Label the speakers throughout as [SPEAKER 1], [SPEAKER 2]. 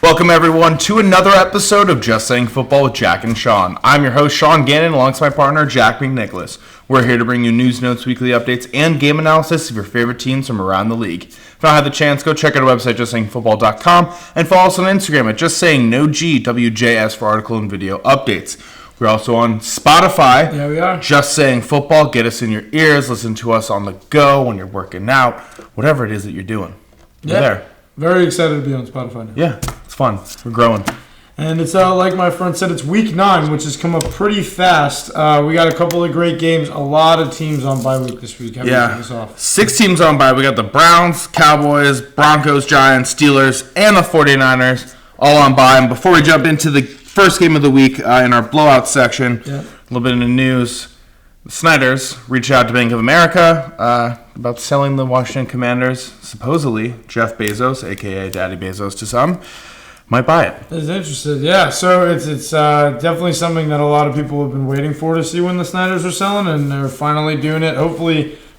[SPEAKER 1] Welcome, everyone, to another episode of Just Saying Football with Jack and Sean. I'm your host, Sean Gannon, alongside my partner, Jack McNicholas. We're here to bring you news, notes, weekly updates, and game analysis of your favorite teams from around the league. If you not had the chance, go check out our website, justsayingfootball.com, and follow us on Instagram at JustSayingNoGWJS for article and video updates. We're also on Spotify.
[SPEAKER 2] Yeah, we are.
[SPEAKER 1] Just Saying Football. Get us in your ears. Listen to us on the go when you're working out. Whatever it is that you're doing. We're there.
[SPEAKER 2] Very excited to be on Spotify now.
[SPEAKER 1] Yeah, it's fun. We're growing.
[SPEAKER 2] And it's like my friend said, it's week 9, which has come up pretty fast. We got a couple of great games. A lot of teams on bye week this week. How do you kick us off?
[SPEAKER 1] 6 teams on bye. We got the Browns, Cowboys, Broncos, Giants, Steelers, and the 49ers all on bye. And before we jump into the first game of the week in our blowout section, a little bit in the news. The Snyders reached out to Bank of America about selling the Washington Commanders. Supposedly, Jeff Bezos, a.k.a. Daddy Bezos to some, might buy it.
[SPEAKER 2] Is interested, yeah. So it's definitely something that a lot of people have been waiting for to see when the Snyders are selling, and they're finally doing it.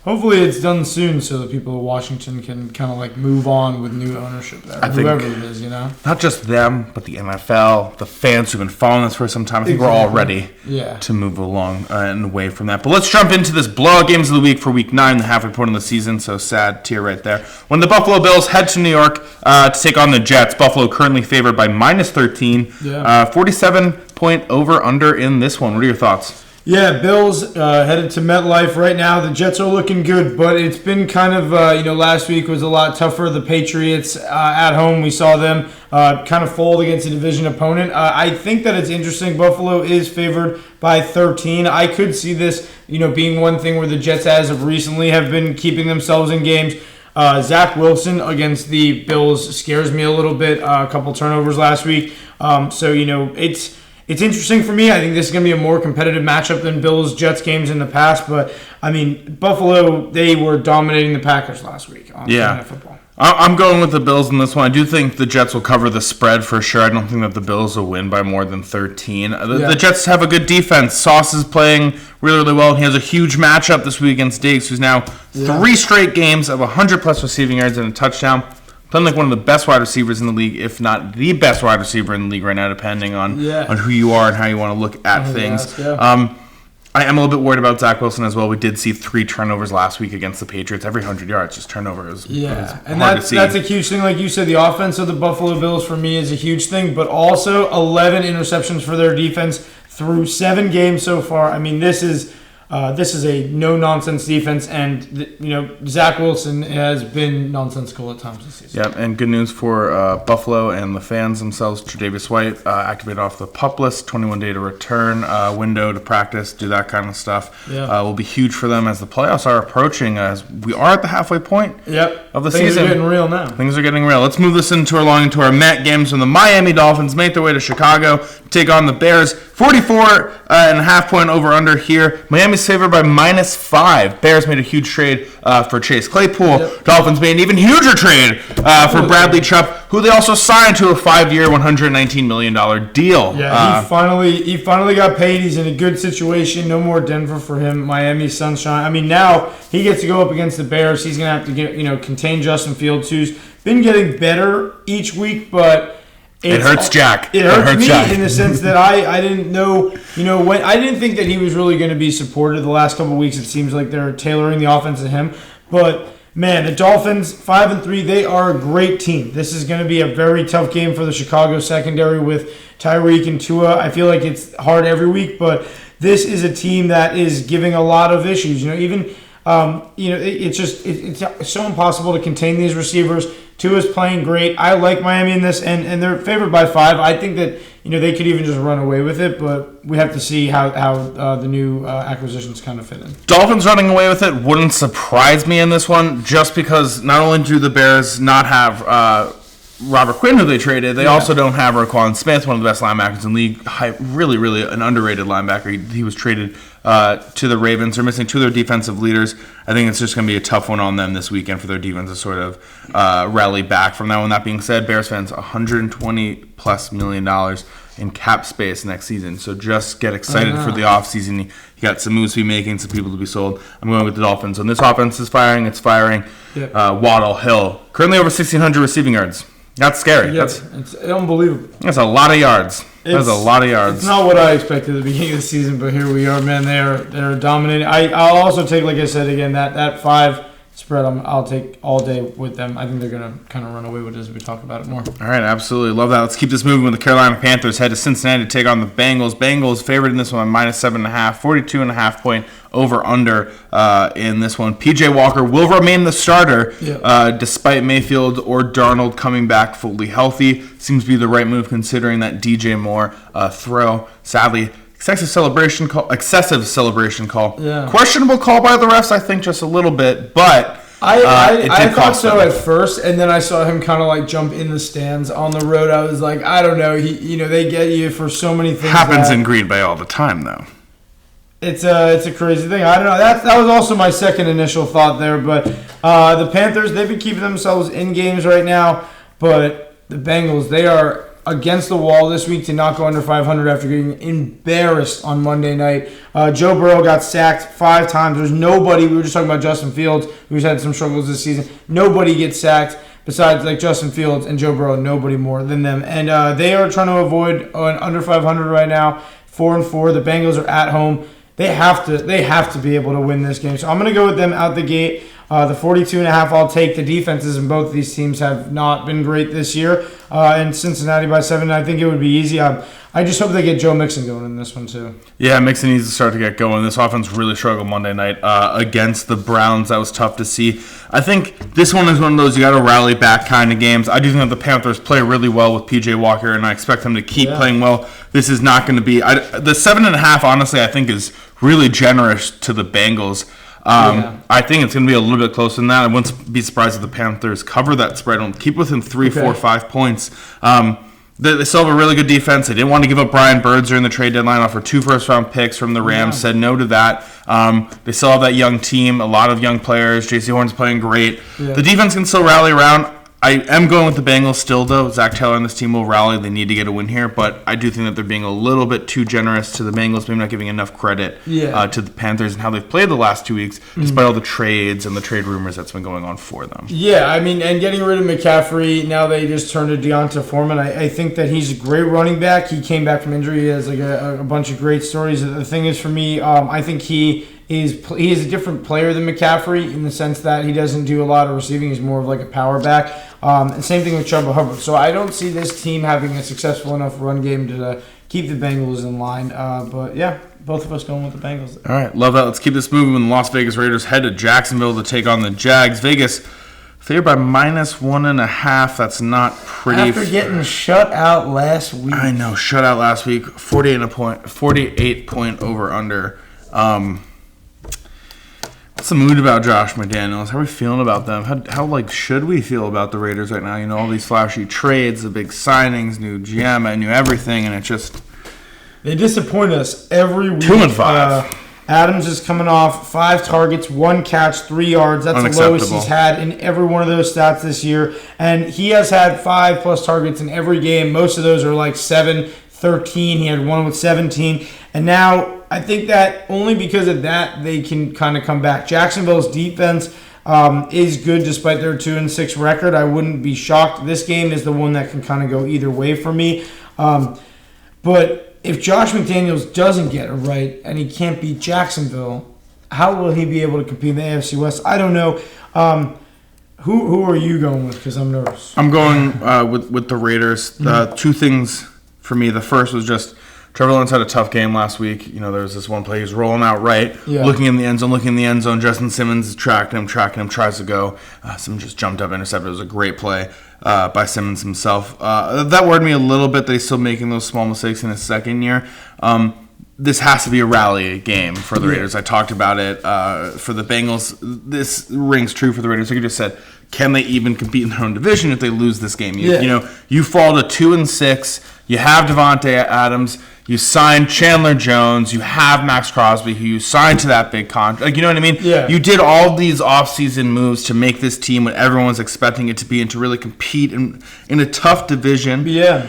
[SPEAKER 2] Hopefully it's done soon so that people in Washington can kind of like move on with new ownership there. Whoever it is, you know?
[SPEAKER 1] Not just them, but the NFL, the fans who've been following this for some time. I think we're all ready to move along and away from that. But let's jump into this blowout games of the week for week 9, the halfway point of the season. So sad tear right there. When the Buffalo Bills head to New York to take on the Jets, Buffalo currently favored by minus 13. 47-point over-under in this one. What are your thoughts?
[SPEAKER 2] Yeah, Bills headed to MetLife right now. The Jets are looking good, but it's been kind of, last week was a lot tougher. The Patriots at home, we saw them kind of fold against a division opponent. I think that it's interesting. Buffalo is favored by 13. I could see this, being one thing where the Jets, as of recently, have been keeping themselves in games. Zach Wilson against the Bills scares me a little bit. A couple turnovers last week. It's interesting for me. I think this is going to be a more competitive matchup than Bills-Jets games in the past. But, Buffalo, they were dominating the Packers last week on Sunday Night Football. I'm
[SPEAKER 1] going with the Bills in this one. I do think the Jets will cover the spread for sure. I don't think that the Bills will win by more than 13. The Jets have a good defense. Sauce is playing really, really well. He has a huge matchup this week against Diggs, who's now 3 straight games of 100-plus receiving yards and a touchdown. Playing like one of the best wide receivers in the league, if not the best wide receiver in the league right now, depending on who you are and how you want to look at things. I am a little bit worried about Zach Wilson as well. We did see 3 turnovers last week against the Patriots. Every 100 yards, just turnovers.
[SPEAKER 2] And that's a huge thing. Like you said, the offense of the Buffalo Bills for me is a huge thing, but also 11 interceptions for their defense through 7 games so far. This is a no-nonsense defense, and Zach Wilson has been nonsensical at times this season.
[SPEAKER 1] Yeah, and good news for Buffalo and the fans themselves. Tre'Davious White activated off the PUP list, 21-day to return window to practice, do that kind of stuff. Will be huge for them as the playoffs are approaching. As we are at the halfway point of the season.
[SPEAKER 2] Things are getting real now.
[SPEAKER 1] Things are getting real. Let's move this into our Met games when the Miami Dolphins make their way to Chicago to take on the Bears. 44.5-point over-under here. Miami's favored by minus 5. Bears made a huge trade for Chase Claypool. Dolphins made an even huger trade for Bradley Chubb, who they also signed to a 5-year, $119 million deal.
[SPEAKER 2] He finally got paid. He's in a good situation. No more Denver for him. Miami sunshine. Now he gets to go up against the Bears. He's going to have to contain Justin Fields, who's been getting better each week, but
[SPEAKER 1] it hurts Jack.
[SPEAKER 2] It hurts me Jack in the sense that I didn't know, I didn't think that he was really going to be supported the last couple of weeks. It seems like they're tailoring the offense to him. But, man, the Dolphins, 5-3, they are a great team. This is going to be a very tough game for the Chicago secondary with Tyreek and Tua. I feel like it's hard every week, but this is a team that is giving a lot of issues. It's so impossible to contain these receivers. Tua's playing great. I like Miami in this, and they're favored by 5. I think that they could even just run away with it, but we have to see how the new acquisitions kind of fit in.
[SPEAKER 1] Dolphins running away with it wouldn't surprise me in this one, just because not only do the Bears not have Robert Quinn, who they traded, they also don't have Roquan Smith, one of the best linebackers in the league. Really, really an underrated linebacker. He was traded to the Ravens. They're missing 2 of their defensive leaders. I think it's just going to be a tough one on them this weekend for their defense to sort of rally back from that one. That being said, Bears fans, $120+ million in cap space next season. So just get excited for the offseason. You got some moves to be making, some people to be sold. I'm going with the Dolphins. When this offense is firing, it's firing. Waddle, Hill, currently over 1,600 receiving yards. That's scary.
[SPEAKER 2] Yeah, it's unbelievable.
[SPEAKER 1] That's a lot of yards. That's a lot of yards.
[SPEAKER 2] It's not what I expected at the beginning of the season, but here we are, man. They're dominating. I'll also take, like I said again, that 5 spread. I'll take all day with them. I think they're gonna kind of run away with it as we talk about it more.
[SPEAKER 1] All right, absolutely love that. Let's keep this moving with the Carolina Panthers. Head to Cincinnati to take on the Bengals. Bengals favored in this one -7.5, 42.5 point over under in this one. PJ Walker will remain the starter despite Mayfield or Darnold coming back fully healthy. Seems to be the right move considering that DJ Moore throw. Sadly, excessive celebration call.
[SPEAKER 2] Yeah.
[SPEAKER 1] Questionable call by the refs, I think, just a little bit, but
[SPEAKER 2] I thought so at first, and then I saw him kind of like jump in the stands on the road. I was like, I don't know. They get you for so many things.
[SPEAKER 1] Happens in Green Bay all the time, though.
[SPEAKER 2] It's a crazy thing. I don't know. That was also my second initial thought there. But the Panthers, they've been keeping themselves in games right now. But the Bengals, they are against the wall this week to not go under 500 after getting embarrassed on Monday night. Joe Burrow got sacked 5 times. There's nobody. We were just talking about Justin Fields, who's had some struggles this season. Nobody gets sacked besides like Justin Fields and Joe Burrow. Nobody more than them. And they are trying to avoid an under 500 right now. 4-4. The Bengals are at home. They have to be able to win this game. So I'm going to go with them out the gate. The 42.5 I'll take. The defenses in both of these teams have not been great this year. And Cincinnati by 7, I think it would be easy. I just hope they get Joe Mixon going in this one too.
[SPEAKER 1] Yeah, Mixon needs to start to get going. This offense really struggled Monday night against the Browns. That was tough to see. I think this one is one of those you got to rally back kind of games. I do think that the Panthers play really well with PJ Walker, and I expect them to keep playing well. This is not going to be the 7.5. Honestly, I think is really generous to the Bengals. I think it's going to be a little bit closer than that. I wouldn't be surprised if the Panthers cover that spread and keep within 3, 4, 5 points. They still have a really good defense. They didn't want to give up Brian Birds during the trade deadline, offered 2 first-round picks from the Rams, said no to that. They still have that young team, a lot of young players. J.C. Horn's playing great. Yeah. The defense can still rally around. I am going with the Bengals still, though. Zach Taylor and this team will rally. They need to get a win here, but I do think that they're being a little bit too generous to the Bengals, maybe not giving enough credit to the Panthers and how they've played the last 2 weeks, despite all the trades and the trade rumors that's been going on for them.
[SPEAKER 2] Yeah, I mean, and getting rid of McCaffrey, now they just turned to Deonta Foreman. I think that he's a great running back. He came back from injury. He has like a bunch of great stories. The thing is, for me, I think he is a different player than McCaffrey in the sense that he doesn't do a lot of receiving. He's more of like a power back. And same thing with Chuba Hubbard. So I don't see this team having a successful enough run game to keep the Bengals in line. But yeah, both of us going with the Bengals.
[SPEAKER 1] All right, love that. Let's keep this moving when the Las Vegas Raiders head to Jacksonville to take on the Jags. Vegas favored by -1.5. That's not pretty.
[SPEAKER 2] After getting shut out last week.
[SPEAKER 1] I know, shut out last week. 48 point over under. What's the mood about Josh McDaniels? How are we feeling about them? How should we feel about the Raiders right now? You know, all these flashy trades, the big signings, new GM, and new everything, and it just...
[SPEAKER 2] They disappoint us every week.
[SPEAKER 1] 2-5.
[SPEAKER 2] Adams is coming off 5 targets, 1 catch, 3 yards. That's the lowest he's had in every one of those stats this year. And he has had 5+ targets in every game. Most of those are like 7, 13. He had one with 17. And now I think that only because of that they can kind of come back. Jacksonville's defense is good despite their 2-6 record. I wouldn't be shocked. This game is the one that can kind of go either way for me. But if Josh McDaniels doesn't get it right and he can't beat Jacksonville, how will he be able to compete in the AFC West? I don't know. Who are you going with? Because I'm nervous.
[SPEAKER 1] I'm going with the Raiders. 2 things for me. The first was just Trevor Lawrence had a tough game last week. You know, there was this one play he's rolling out right, looking in the end zone. Justin Simmons is tracking him, tries to go. Simmons just jumped up, intercepted. It was a great play by Simmons himself. That worried me a little bit that he's still making those small mistakes in his second year. This has to be a rally game for the Raiders. I talked about it. For the Bengals, this rings true for the Raiders. Like you just said, can they even compete in their own division if they lose this game? You know, you fall to 2-6. You have Devontae Adams. You signed Chandler Jones. You have Max Crosby, who you signed to that big contract. Like, you know what I mean?
[SPEAKER 2] Yeah.
[SPEAKER 1] You did all these offseason moves to make this team what everyone was expecting it to be and to really compete in a tough division.
[SPEAKER 2] Yeah.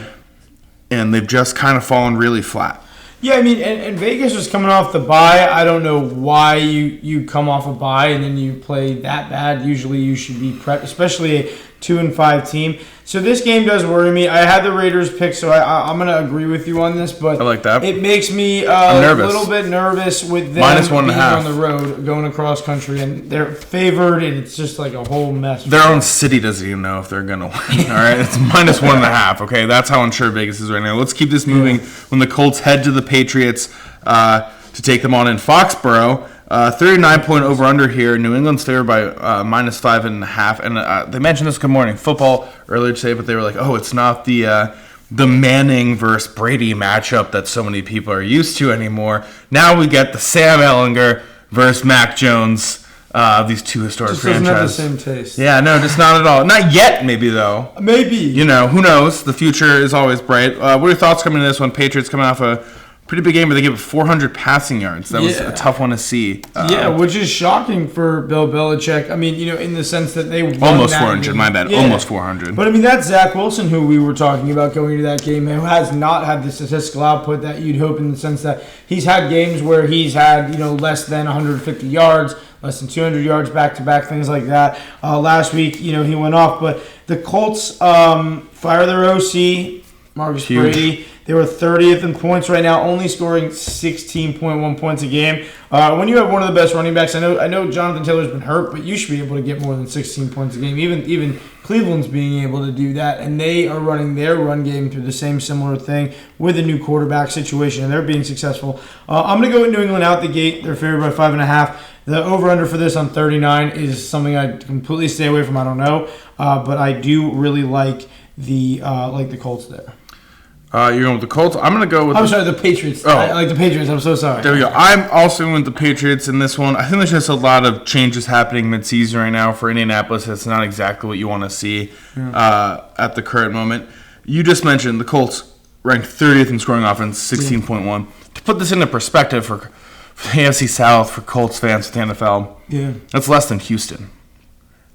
[SPEAKER 1] And they've just kind of fallen really flat.
[SPEAKER 2] Yeah, I mean, and Vegas was coming off the bye. I don't know why you come off a bye and then you play that bad. Usually you should be prepped, especially a 2-5 team. So this game does worry me. I had the Raiders pick, so I'm going to agree with you on this, but
[SPEAKER 1] I like that.
[SPEAKER 2] It makes me a little bit nervous with them
[SPEAKER 1] -1.5
[SPEAKER 2] being on the road, going across country, and they're favored, and it's just like a whole mess.
[SPEAKER 1] Their own city doesn't even know if they're going to win, all right? It's -1.5, okay? That's how unsure Vegas is right now. Let's keep this moving when the Colts head to the Patriots to take them on in Foxborough. 39-point over-under here. New England's favored by -5.5. And they mentioned this Good Morning Football earlier today, but they were like, oh, it's not the Manning versus Brady matchup that so many people are used to anymore. Now we get the Sam Ehlinger versus Mac Jones. These two historic
[SPEAKER 2] just
[SPEAKER 1] franchises.
[SPEAKER 2] Doesn't have the same taste.
[SPEAKER 1] Yeah, no, just not at all. Not yet, maybe, though.
[SPEAKER 2] Maybe.
[SPEAKER 1] You know, who knows? The future is always bright. What are your thoughts coming into this one? Patriots coming off a pretty big game, but they gave up 400 passing yards. That was a tough one to see.
[SPEAKER 2] Which is shocking for Bill Belichick. I mean, in the sense that they won
[SPEAKER 1] almost
[SPEAKER 2] that
[SPEAKER 1] 400.
[SPEAKER 2] game.
[SPEAKER 1] My bad.
[SPEAKER 2] Yeah.
[SPEAKER 1] Almost 400.
[SPEAKER 2] But I mean, that's Zach Wilson, who we were talking about going into that game, who has not had the statistical output that you'd hope, in the sense that he's had games where he's had less than 150 yards, less than 200 yards back to back, things like that. Last week, he went off, but the Colts fire their OC, Marcus Brady. They were 30th in points right now, only scoring 16.1 points a game. When you have one of the best running backs, I know Jonathan Taylor's been hurt, but you should be able to get more than 16 points a game. Even Cleveland's being able to do that, and they are running their run game through the same similar thing with a new quarterback situation, and they're being successful. I'm going to go with New England out the gate. They're favored by 5.5. The over-under for this on 39 is something I completely stay away from. I don't know, but I do really like the Colts there.
[SPEAKER 1] You're going with the Colts. I'm going to go with...
[SPEAKER 2] the Patriots.
[SPEAKER 1] Oh.
[SPEAKER 2] I like the Patriots. I'm so sorry.
[SPEAKER 1] There we go. I'm also going with the Patriots in this one. I think there's just a lot of changes happening mid-season right now for Indianapolis. It's not exactly what you want to see at the current moment. You just mentioned the Colts ranked 30th in scoring offense, 16.1. To put this into perspective for the AFC South, for Colts fans with the NFL, that's less than Houston.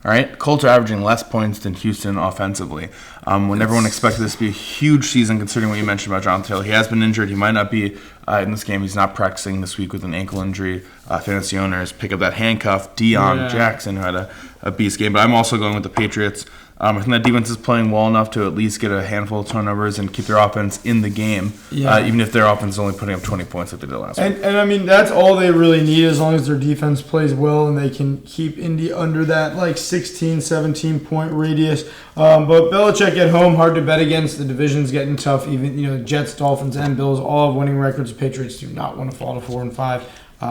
[SPEAKER 1] All right, Colts are averaging less points than Houston offensively. When everyone expected this to be a huge season, considering what you mentioned about Jonathan Taylor, he has been injured. He might not be in this game. He's not practicing this week with an ankle injury. Fantasy owners pick up that handcuff. Deion Jackson, who had a beast game. But I'm also going with the Patriots. I think that defense is playing well enough to at least get a handful of turnovers and keep their offense in the game, even if their offense is only putting up 20 points like they did last week.
[SPEAKER 2] And I mean, that's all they really need, as long as their defense plays well and they can keep Indy under that 16, 17 point radius. But Belichick at home, hard to bet against. The division's getting tough. Even Jets, Dolphins, and Bills all have winning records. The Patriots do not want to fall to 4-5.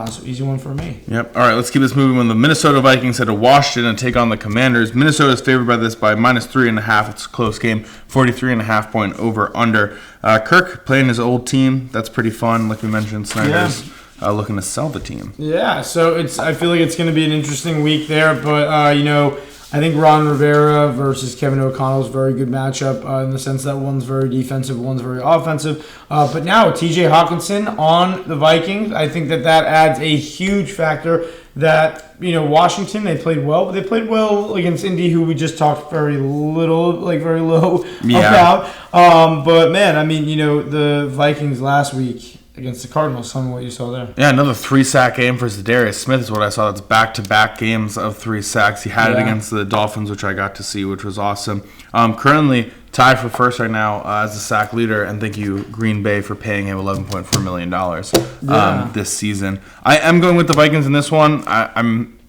[SPEAKER 2] So easy one for me.
[SPEAKER 1] Yep. All right, let's keep this moving. When the Minnesota Vikings head to Washington and take on the Commanders, Minnesota is favored by this by -3.5. It's a close game. 43.5 point over under. Kirk playing his old team. That's pretty fun. Like we mentioned, Snyder's looking to sell the team. Yeah.
[SPEAKER 2] So I feel like it's going to be an interesting week there, but I think Ron Rivera versus Kevin O'Connell is a very good matchup in the sense that one's very defensive, one's very offensive. But now T.J. Hawkinson on the Vikings, I think that adds a huge factor that, Washington, they played well, but they played well against Indy, who we just talked very low about. But, man, I mean, the Vikings last week against the Cardinals, some of what you saw there.
[SPEAKER 1] Yeah, another 3-sack game for Zadarius Smith is what I saw. That's back-to-back games of 3 sacks. He had it against the Dolphins, which I got to see, which was awesome. Currently tied for first right now as the sack leader, and thank you, Green Bay, for paying him $11.4 million this season. I am going with the Vikings in this one.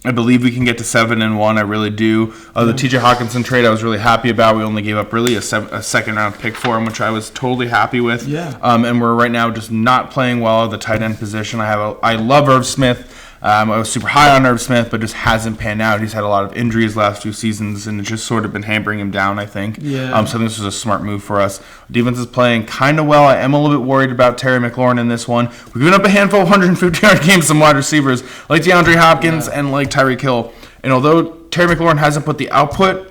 [SPEAKER 1] I believe we can get to 7-1. I really do. The T.J. Hawkinson trade I was really happy about. We only gave up really a second-round pick for him, which I was totally happy with.
[SPEAKER 2] Yeah.
[SPEAKER 1] And we're right now just not playing well at the tight end position. I love Irv Smith. I was super high on Irv Smith, but just hasn't panned out. He's had a lot of injuries last 2 seasons, and it's just sort of been hampering him down, I think.
[SPEAKER 2] Yeah.
[SPEAKER 1] So I think this was a smart move for us. Defense is playing kind of well. I am a little bit worried about Terry McLaurin in this one. We've given up a handful of 150-yard games to some wide receivers like DeAndre Hopkins and like Tyreek Hill. And although Terry McLaurin hasn't put the output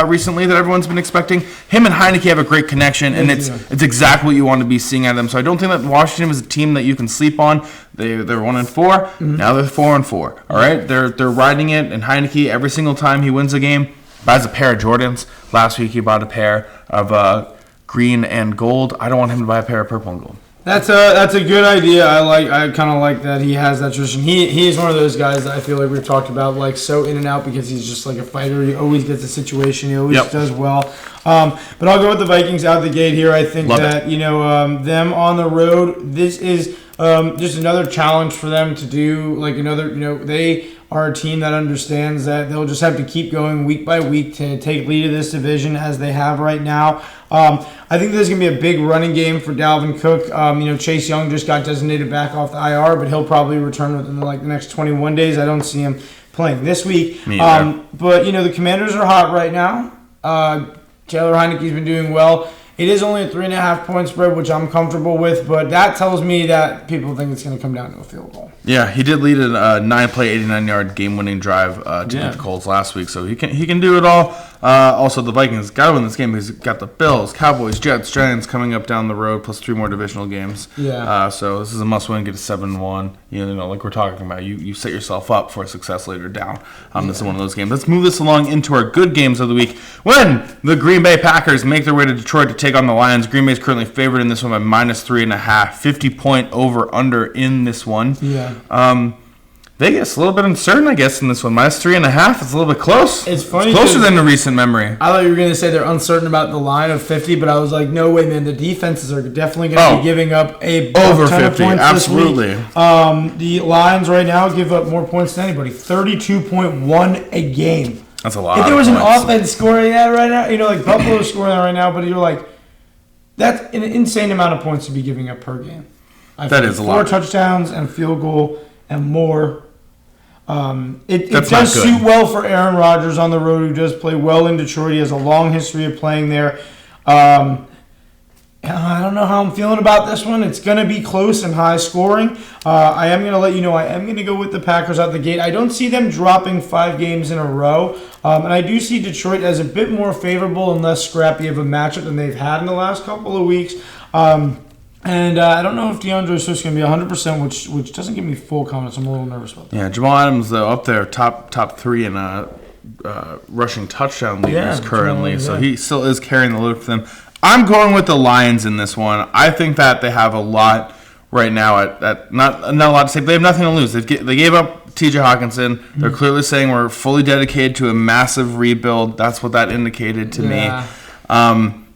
[SPEAKER 1] recently that everyone's been expecting, him and Heineke have a great connection, and it's exactly what you want to be seeing out of them. So I don't think that Washington was a team that you can sleep on. They're 1-4. Now they're 4-4. All right, they're riding it, and Heineke every single time he wins a game buys a pair of Jordans. Last week he bought a pair of green and gold. I don't want him to buy a pair of purple and gold.
[SPEAKER 2] That's a good idea. I kind of like that he has that tradition. He is one of those guys that I feel like we've talked about, like so in and out because he's just like a fighter. He always gets a situation. He always does well. But I'll go with the Vikings out the gate here. I think them on the road. This is just another challenge for them to do. Like they are a team that understands that they'll just have to keep going week by week to take lead of this division as they have right now. I think there's going to be a big running game for Dalvin Cook. Chase Young just got designated back off the IR, but he'll probably return within the next 21 days. I don't see him playing this week. But the Commanders are hot right now. Taylor Heineke's been doing well. It is only a 3.5 point spread, which I'm comfortable with, but that tells me that people think it's going to come down to a field goal.
[SPEAKER 1] Yeah, he did lead a 9-play, 89-yard game-winning drive to beat the Colts last week, so he can do it all. Also, the Vikings got to win this game because got the Bills, Cowboys, Jets, Giants coming up down the road, plus 3 more divisional games.
[SPEAKER 2] Yeah.
[SPEAKER 1] So this is a must-win. Get a 7-1. Like we're talking about, you set yourself up for success later down. This is one of those games. Let's move this along into our good games of the week. When the Green Bay Packers make their way to Detroit to take on the Lions, Green Bay is currently favored in this one by -3.5, 50-point over/under in this one.
[SPEAKER 2] Yeah.
[SPEAKER 1] Vegas, a little bit uncertain, I guess, in this one. -3.5. It's a little bit close.
[SPEAKER 2] It's funny.
[SPEAKER 1] It's closer than the recent memory.
[SPEAKER 2] I thought you were going to say they're uncertain about the line of 50, but I was like, no way, man. The defenses are definitely going to be giving up over
[SPEAKER 1] ton 50. Of points absolutely.
[SPEAKER 2] This week. The Lions right now give up more points than anybody. 32.1 a game.
[SPEAKER 1] That's a lot.
[SPEAKER 2] If there was an offense scoring that right now, like Buffalo's scoring that right now, but you're like, that's an insane amount of points to be giving up per game.
[SPEAKER 1] That is a lot.
[SPEAKER 2] 4 touchdowns and a field goal and more. It does suit well for Aaron Rodgers on the road, who does play well in Detroit. He has a long history of playing there. I don't know how I'm feeling about this one. It's going to be close and high scoring. I am going to let you know I am going to go with the Packers out the gate. I don't see them dropping 5 games in a row. And I do see Detroit as a bit more favorable and less scrappy of a matchup than they've had in the last couple of weeks. And I don't know if DeAndre Swift's going to be 100%, which doesn't give me full confidence. I'm a little nervous about that.
[SPEAKER 1] Yeah, Jamal Adams, though, up there, top 3 in rushing touchdown leaders currently. So he still is carrying the load for them. I'm going with the Lions in this one. I think that they have a lot right now at not a lot to say. But they have nothing to lose. They gave up T.J. Hawkinson. Mm-hmm. They're clearly saying we're fully dedicated to a massive rebuild. That's what that indicated to me.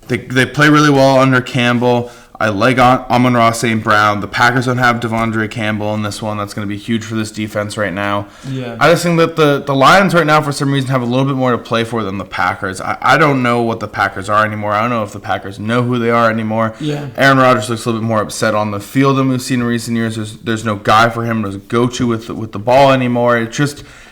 [SPEAKER 1] They play really well under Campbell. I like Amon-Ra St. Brown. The Packers don't have Devondre Campbell in this one. That's going to be huge for this defense right now.
[SPEAKER 2] Yeah.
[SPEAKER 1] I just think that the Lions right now, for some reason, have a little bit more to play for than the Packers. I don't know what the Packers are anymore. I don't know if the Packers know who they are anymore.
[SPEAKER 2] Yeah.
[SPEAKER 1] Aaron Rodgers looks a little bit more upset on the field than we've seen in recent years. There's no guy for him to go to with the ball anymore.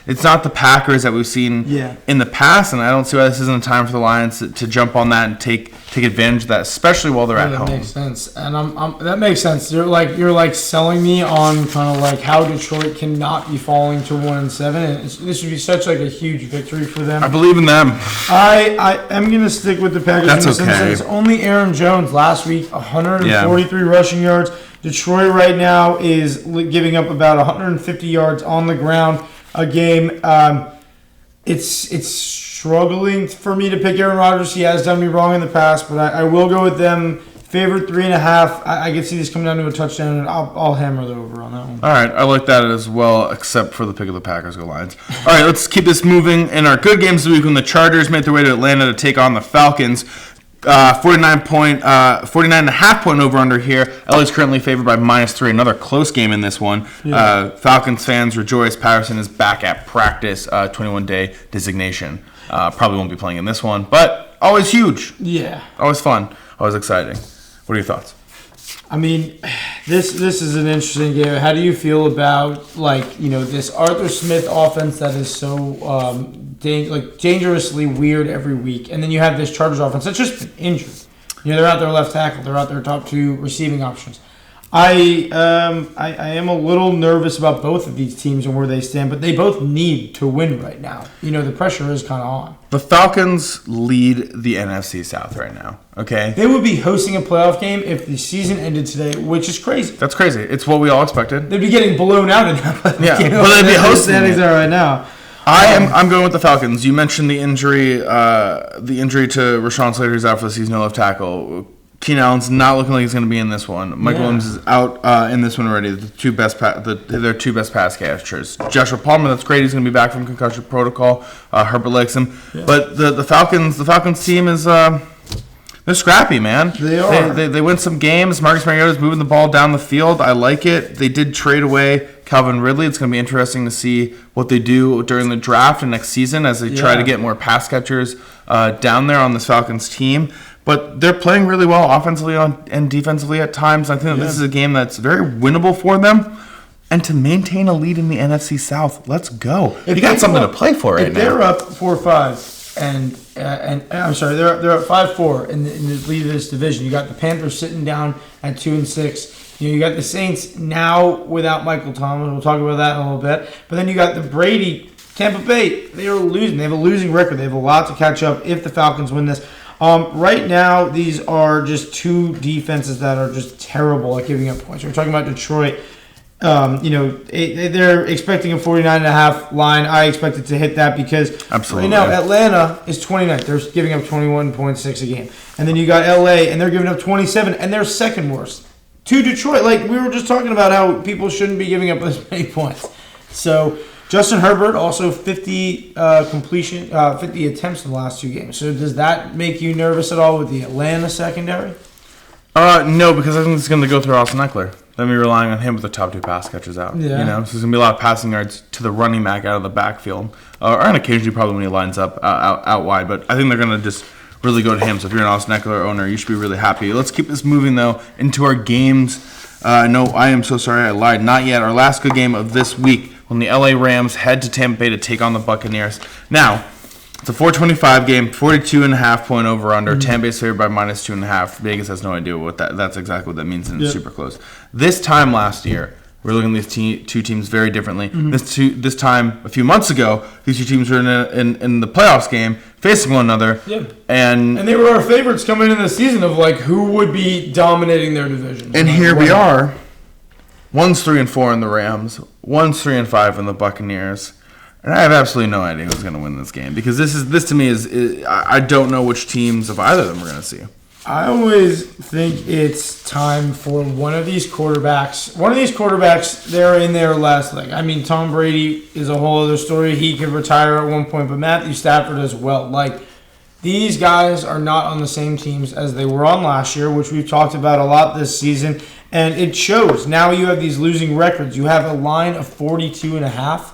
[SPEAKER 1] It's not the Packers that we've seen in the past, and I don't see why this isn't a time for the Lions to jump on that and take advantage of that, especially while they're at home.
[SPEAKER 2] That makes sense, and that makes sense. You're like selling me on kind of like how Detroit cannot be falling to 1-7, and this would be such like a huge victory for them.
[SPEAKER 1] I believe in them.
[SPEAKER 2] I am gonna stick with the Packers.
[SPEAKER 1] That's okay.
[SPEAKER 2] It's only Aaron Jones last week, 143 rushing yards. Detroit right now is giving up about 150 yards on the ground a game. It's struggling for me to pick Aaron Rodgers. He has done me wrong in the past, but I will go with them. Favored 3.5. I can see this coming down to a touchdown, and I'll hammer the over on that one.
[SPEAKER 1] All right, I like that as well, except for the pick of the Packers go Lions. All right, let's keep this moving. In our good games of the week, when the Chargers made their way to Atlanta to take on the Falcons, 49.5 point over under here. LA's currently favored by -3. Another close game in this one.
[SPEAKER 2] Yeah.
[SPEAKER 1] Falcons fans rejoice. Patterson is back at practice. 21-day designation. Probably won't be playing in this one, but always huge.
[SPEAKER 2] Yeah.
[SPEAKER 1] Always fun. Always exciting. What are your thoughts?
[SPEAKER 2] I mean, this is an interesting game. How do you feel about this Arthur Smith offense that is so dangerously weird every week, and then you have this Chargers offense that's just been injured. They're out their left tackle, they're out their top 2 receiving options. I am a little nervous about both of these teams and where they stand, but they both need to win right now. The pressure is kind of on.
[SPEAKER 1] The Falcons lead the NFC South right now, okay?
[SPEAKER 2] They would be hosting a playoff game if the season ended today, which is crazy.
[SPEAKER 1] That's crazy. It's what we all expected.
[SPEAKER 2] They'd be getting blown out in that playoff game.
[SPEAKER 1] Yeah, well, they'd be hosting
[SPEAKER 2] it right now.
[SPEAKER 1] I'm going with the Falcons. You mentioned the injury to Rashawn Slater, who's out for the season, no left tackle. Keenan Allen's not looking like he's going to be in this one. Mike Williams is out in this one already. Their two best pass catchers. Joshua Palmer, that's great. He's going to be back from concussion protocol. Herbert likes him. Yeah. But the Falcons team is they're scrappy, man.
[SPEAKER 2] They are.
[SPEAKER 1] They win some games. Marcus Mariota's moving the ball down the field. I like it. They did trade away Calvin Ridley. It's going to be interesting to see what they do during the draft and next season as they try to get more pass catchers down there on this Falcons team. But they're playing really well offensively and defensively at times. I think this is a game that's very winnable for them. And to maintain a lead in the NFC South, let's go. You got something to play for right now.
[SPEAKER 2] They're up 4-5, and I'm sorry, they're up 5-4 in the lead of this division. You got the Panthers sitting down at 2-6. You got the Saints now without Michael Thomas. We'll talk about that in a little bit. But then you got the Brady, Tampa Bay. They are losing. They have a losing record. They have a lot to catch up if the Falcons win this. Right now, these are just two defenses that are just terrible at giving up points. We're talking about Detroit. They're expecting a 49.5 line. I expect it to hit that because right now Atlanta is 29th. They're giving up 21.6 a game. And then you got LA, and they're giving up 27, and they're second worst. To Detroit, like we were just talking about how people shouldn't be giving up this many points. So Justin Herbert also 50 attempts in the last two games. So does that make you nervous at all with the Atlanta secondary?
[SPEAKER 1] No, because I think it's going to go through Austin Eckler. Then we're relying on him with the top two pass catchers out. Yeah. So there's going to be a lot of passing yards to the running back out of the backfield, or on occasionally probably when he lines up out wide. But I think they're going to just really go to him. So if you're an Austin Eckler owner, you should be really happy. Let's keep this moving though into our games. No, I am so sorry, I lied. Not yet. Our last good game of this week when the LA Rams head to Tampa Bay to take on the Buccaneers. Now, it's a 425 game, 42.5 point over under. Tampa Bay's favored by -2.5. Vegas has no idea what that's exactly what that means, and it's super close. This time last year, we're looking at these two teams very differently. This time a few months ago, these two teams were in the playoffs game facing one another. Yeah. And
[SPEAKER 2] they were our favorites coming into the season of like who would be dominating their division.
[SPEAKER 1] And here we are. One's 3-4 in the Rams. One's 3-5 in the Buccaneers. And I have absolutely no idea who's going to win this game because this to me is I don't know which teams of either of them we're going to see.
[SPEAKER 2] I always think it's time for one of these quarterbacks. One of these quarterbacks, they're in their last leg. I mean, Tom Brady is a whole other story. He could retire at one point, but Matthew Stafford as well. Like, these guys are not on the same teams as they were on last year, which we've talked about a lot this season, and it shows. Now you have these losing records. You have a line of 42.5.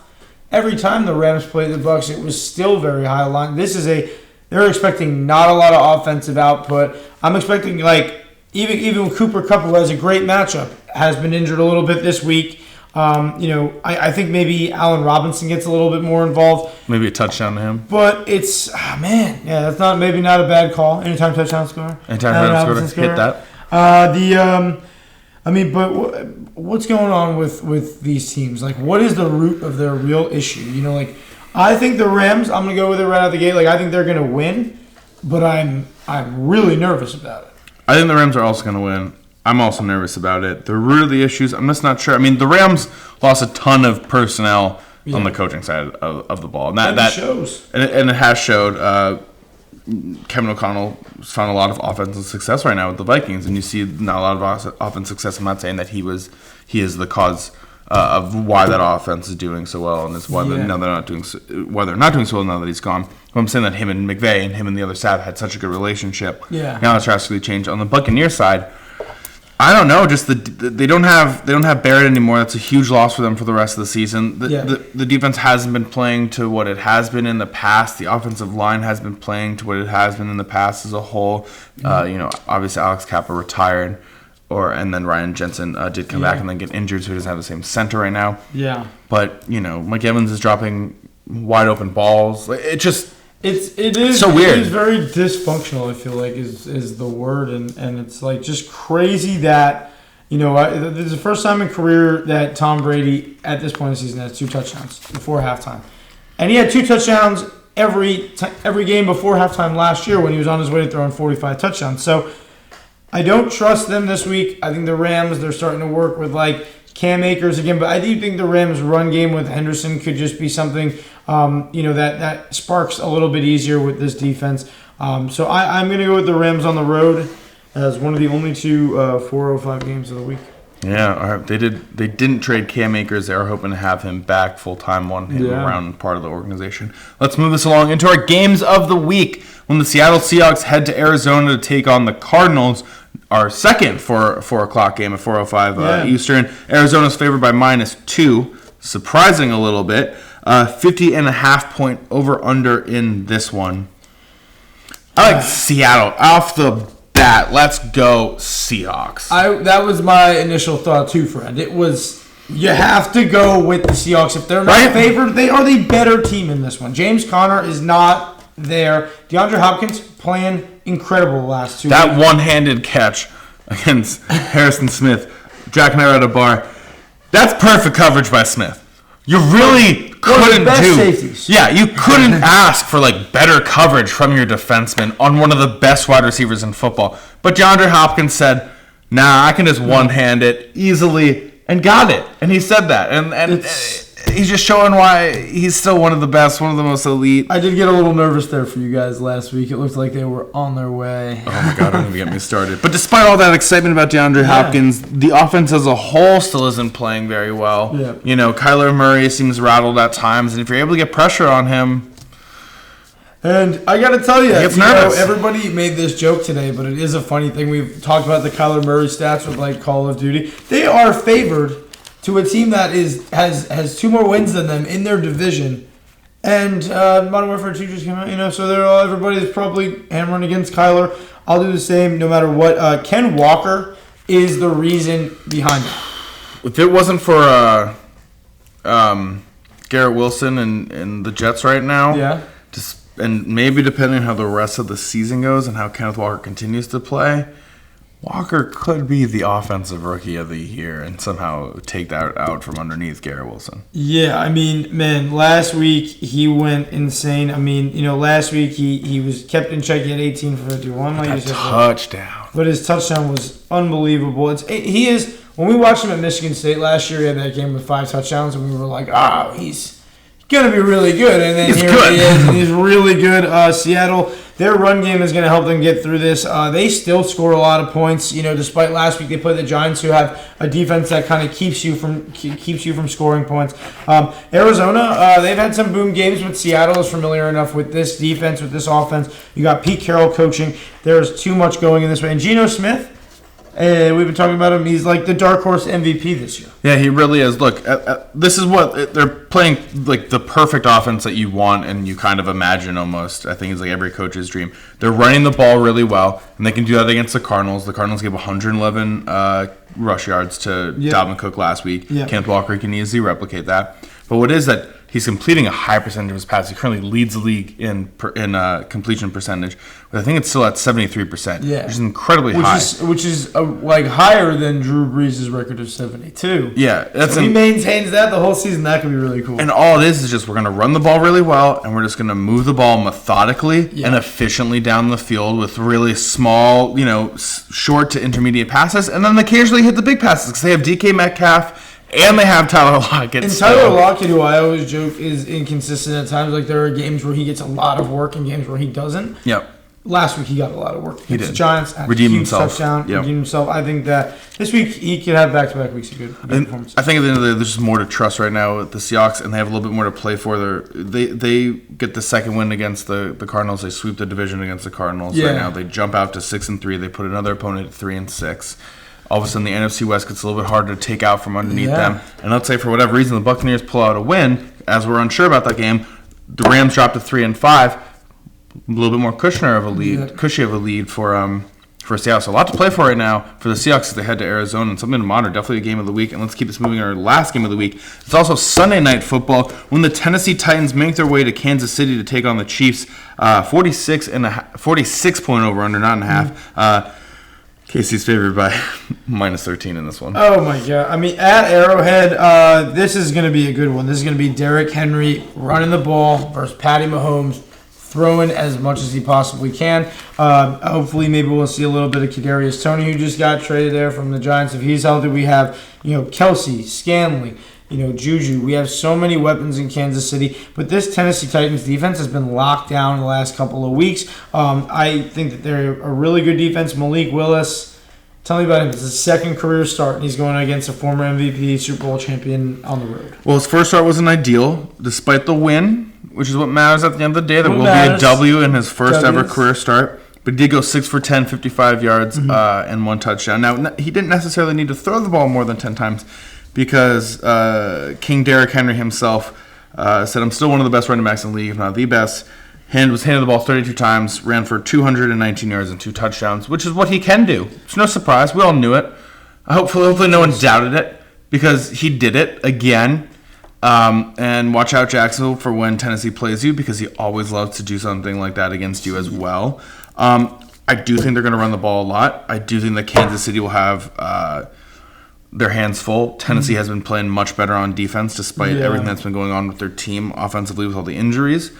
[SPEAKER 2] Every time the Rams played the Bucs, it was still very high line. They're expecting not a lot of offensive output. I'm expecting like even Cooper Kupp, who has a great matchup, has been injured a little bit this week. I think maybe Allen Robinson gets a little bit more involved.
[SPEAKER 1] Maybe a touchdown to him.
[SPEAKER 2] But it's that's not a bad call. Anytime touchdown score.
[SPEAKER 1] Anytime touchdown score. Hit that.
[SPEAKER 2] But what's going on with these teams? Like, what is the root of their real issue? I think the Rams, I'm going to go with it right out the gate. Like, I think they're going to win, but I'm really nervous about it.
[SPEAKER 1] I think the Rams are also going to win. I'm also nervous about it. The root of the issues, I'm just not sure. I mean, the Rams lost a ton of personnel on the coaching side of the ball.
[SPEAKER 2] And that shows.
[SPEAKER 1] And it has showed. Kevin O'Connell found a lot of offensive success right now with the Vikings, and you see not a lot of offensive success. I'm not saying that he is the cause of why that offense is doing so well, and it's why they're not doing so well now that he's gone. But I'm saying that him and McVay and him and the other staff had such a good relationship.
[SPEAKER 2] Yeah.
[SPEAKER 1] Now it's drastically changed. On the Buccaneers side, I don't know. Just they don't have Barrett anymore. That's a huge loss for them for the rest of the season. The defense hasn't been playing to what it has been in the past. The offensive line has been playing to what it has been in the past as a whole. Obviously Alex Kappa retired, and then Ryan Jensen did come back and then get injured, so he doesn't have the same center right now.
[SPEAKER 2] Yeah.
[SPEAKER 1] But Mike Evans is dropping wide open balls. It is
[SPEAKER 2] so
[SPEAKER 1] weird.
[SPEAKER 2] It is very dysfunctional, I feel like, is the word, and it's like just crazy that this is the first time in career that Tom Brady at this point in the season has 2 touchdowns before halftime, and he had 2 touchdowns every game before halftime last year when he was on his way to throwing 45 touchdowns. So I don't trust them this week. I think the Rams, they're starting to work with like Cam Akers again, but I do think the Rams' run game with Henderson could just be something that sparks a little bit easier with this defense. So I'm going to go with the Rams on the road. as one of the only two 4:05 games of the week.
[SPEAKER 1] Yeah, they didn't trade Cam Akers. They are hoping to have him back full-time on him around part of the organization. Let's move this along into our games of the week. When the Seattle Seahawks head to Arizona to take on the Cardinals, our second 4 o'clock game at 4:05 Eastern. Arizona's favored by -2, surprising a little bit. 50.5 point over-under in this one. I like Seattle off the bat. Let's go Seahawks.
[SPEAKER 2] That was my initial thought too, friend. It was, you have to go with the Seahawks. If they're not favored, they are the better team in this one. James Conner is not there. DeAndre Hopkins playing incredible the last 2 weeks.
[SPEAKER 1] That one-handed catch against Harrison Smith. Jack and I were at a bar. That's perfect coverage by Smith. You really couldn't do.
[SPEAKER 2] Safeties.
[SPEAKER 1] Yeah, you couldn't ask for better coverage from your defenseman on one of the best wide receivers in football. But DeAndre Hopkins said, "Nah, I can just one-hand it easily," and got it. And he said that, and he's just showing why he's still one of the best, one of the most elite.
[SPEAKER 2] I did get a little nervous there for you guys last week. It looked like they were on their way.
[SPEAKER 1] Oh my God, don't even get me started. But despite all that excitement about DeAndre Hopkins, the offense as a whole still isn't playing very well.
[SPEAKER 2] Yeah.
[SPEAKER 1] You know, Kyler Murray seems rattled at times, and if you're able to get pressure on him...
[SPEAKER 2] And I got to tell you,
[SPEAKER 1] nervous.
[SPEAKER 2] everybody made this joke today, but it is a funny thing. We've talked about the Kyler Murray stats with Call of Duty. They are favored to a team that has 2 more wins than them in their division, and Modern Warfare 2 just came out, so everybody's probably hammering against Kyler. I'll do the same no matter what. Ken Walker is the reason behind it.
[SPEAKER 1] If it wasn't for Garrett Wilson and the Jets right now, and maybe depending on how the rest of the season goes and how Kenneth Walker continues to play, Walker could be the offensive rookie of the year and somehow take that out from underneath Garrett Wilson.
[SPEAKER 2] Yeah, I mean, man, last week he went insane. I mean, last week he was kept in check. He had 18 for 51.
[SPEAKER 1] Touchdown.
[SPEAKER 2] But his touchdown was unbelievable. When we watched him at Michigan State last year, he had that game with 5 touchdowns, and we were like, he's going to be really good. And then he is, and he's really good. Seattle, their run game is going to help them get through this. They still score a lot of points. Despite last week they played the Giants, who have a defense that kind of keeps you from scoring points. Arizona, they've had some boom games, but Seattle is familiar enough with this defense, with this offense. You got Pete Carroll coaching. There's too much going in this way. And Geno Smith, we've been talking about him. He's like the dark horse MVP this year.
[SPEAKER 1] Yeah, he really is. Look, this is what they're playing, the perfect offense that you want and you kind of imagine almost. I think it's every coach's dream. They're running the ball really well, and they can do that against the Cardinals. The Cardinals gave 111 rush yards to Dalvin Cook last week. Kenneth Walker can easily replicate that. But what is that? He's completing a high percentage of his passes. He currently leads the league in completion percentage, but I think it's still at 73%.
[SPEAKER 2] Yeah,
[SPEAKER 1] which is incredibly high.
[SPEAKER 2] Which is higher than Drew Brees' record of 72.
[SPEAKER 1] Yeah,
[SPEAKER 2] if he maintains that the whole season, that could be really cool.
[SPEAKER 1] And all it is just we're going to run the ball really well, and we're just going to move the ball methodically and efficiently down the field with really small, short to intermediate passes, and then occasionally hit the big passes because they have DK Metcalf. And they have Tyler Lockett.
[SPEAKER 2] And Tyler Lockett, who I always joke is inconsistent at times. There are games where he gets a lot of work and games where he doesn't.
[SPEAKER 1] Yep.
[SPEAKER 2] Last week he got a lot of work.
[SPEAKER 1] He did.
[SPEAKER 2] The Giants had
[SPEAKER 1] redeemed
[SPEAKER 2] a huge
[SPEAKER 1] himself.
[SPEAKER 2] Touchdown. Redeemed himself. I think that this week he could have back-to-back weeks of good performances.
[SPEAKER 1] I think at the end of the day, there's just more to trust right now with the Seahawks, and they have a little bit more to play for. They get the second win against the Cardinals. They sweep the division against the Cardinals right now. They jump out to 6-3. They put another opponent at 3-6. All of a sudden, the NFC West gets a little bit harder to take out from underneath them. And let's say, for whatever reason, the Buccaneers pull out a win, as we're unsure about that game. The Rams drop to 3-5. A little bit more cushy of a lead for Seattle. So a lot to play for right now for the Seahawks as they head to Arizona. And something to monitor, definitely a game of the week. And let's keep this moving. Our last game of the week. It's also Sunday Night Football when the Tennessee Titans make their way to Kansas City to take on the Chiefs. 46 point over under, not and a half. KC's favored by -13 in this one.
[SPEAKER 2] Oh, my God. I mean, at Arrowhead, this is going to be a good one. This is going to be Derrick Henry running the ball versus Patty Mahomes, throwing as much as he possibly can. Hopefully, maybe we'll see a little bit of Kadarius Toney, who just got traded there from the Giants. If he's healthy, we have Kelsey, Scanley, Juju. We have so many weapons in Kansas City, but this Tennessee Titans defense has been locked down in the last couple of weeks. I think that they're a really good defense. Malik Willis, tell me about him. It's his second career start, and he's going against a former MVP, Super Bowl champion on the road.
[SPEAKER 1] Well, his first start wasn't ideal, despite the win, which is what matters at the end of the day. There will be a W in his first ever career start. But he did go 6 for 10, 55 yards, and 1 touchdown. Now, he didn't necessarily need to throw the ball more than 10 times because King Derrick Henry himself said, I'm still one of the best running backs in the league, if not the best. Was handed the ball 32 times, ran for 219 yards and 2 touchdowns, which is what he can do. It's no surprise. We all knew it. Hopefully no one doubted it because he did it again. And watch out, Jacksonville, for when Tennessee plays you because he always loves to do something like that against you as well. I do think they're going to run the ball a lot. I do think that Kansas City will have their hands full. Tennessee has been playing much better on defense despite everything that's been going on with their team offensively with all the injuries.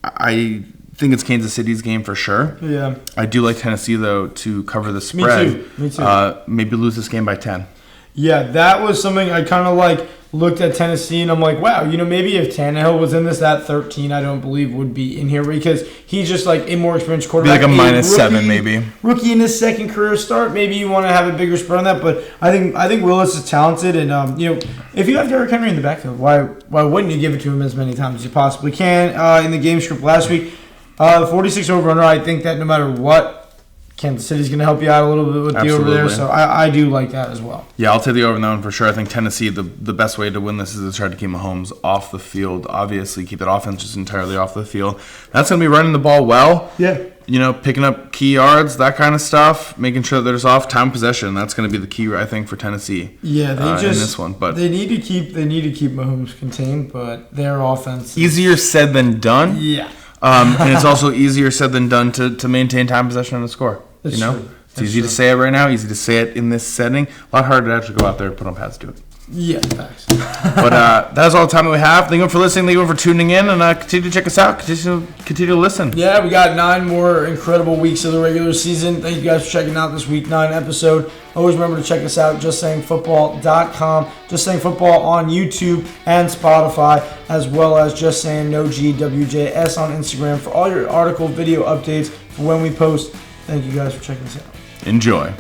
[SPEAKER 1] I think it's Kansas City's game for sure.
[SPEAKER 2] Yeah.
[SPEAKER 1] I do like Tennessee, though, to cover the spread.
[SPEAKER 2] Me too.
[SPEAKER 1] Maybe lose this game by 10.
[SPEAKER 2] Yeah, that was something I kind of looked at Tennessee and I'm like, wow, maybe if Tannehill was in this, that 13 I don't believe would be in here because he's just a more experienced quarterback.
[SPEAKER 1] Be like a -7 maybe.
[SPEAKER 2] Rookie in his second career start, maybe you want to have a bigger spread on that, but I think Willis is talented and if you have Derrick Henry in the backfield, why wouldn't you give it to him as many times as you possibly can? In the game script last week, the 46 over-under, I think that no matter what, Kansas City's going to help you out a little bit with the over there, so I do like that as well.
[SPEAKER 1] Yeah, I'll take the over on that one for sure. I think Tennessee, the best way to win this is to try to keep Mahomes off the field. Obviously, keep that offense just entirely off the field. That's going to be running the ball well.
[SPEAKER 2] Yeah.
[SPEAKER 1] Picking up key yards, that kind of stuff, making sure that there's off time possession. That's going to be the key, I think, for Tennessee.
[SPEAKER 2] Yeah, in
[SPEAKER 1] this one, but
[SPEAKER 2] they need to keep Mahomes contained, but their offense
[SPEAKER 1] easier said than done.
[SPEAKER 2] Yeah.
[SPEAKER 1] And it's also easier said than done to maintain time possession and a score.
[SPEAKER 2] That's true.
[SPEAKER 1] It's easy to say it right now, easy to say it in this setting. A lot harder to actually go out there and put on pads to do it.
[SPEAKER 2] Yeah, thanks.
[SPEAKER 1] But that's all the time that we have. Thank you for listening. Thank you for tuning in. And continue to check us out. Continue to listen.
[SPEAKER 2] Yeah, we got 9 more incredible weeks of the regular season. Thank you guys for checking out this Week 9 episode. Always remember to check us out, justsayingfootball.com. Just Saying Football on YouTube and Spotify, as well as Just Saying No GWJS on Instagram for all your article, video updates for when we post. Thank you guys for checking us out.
[SPEAKER 1] Enjoy.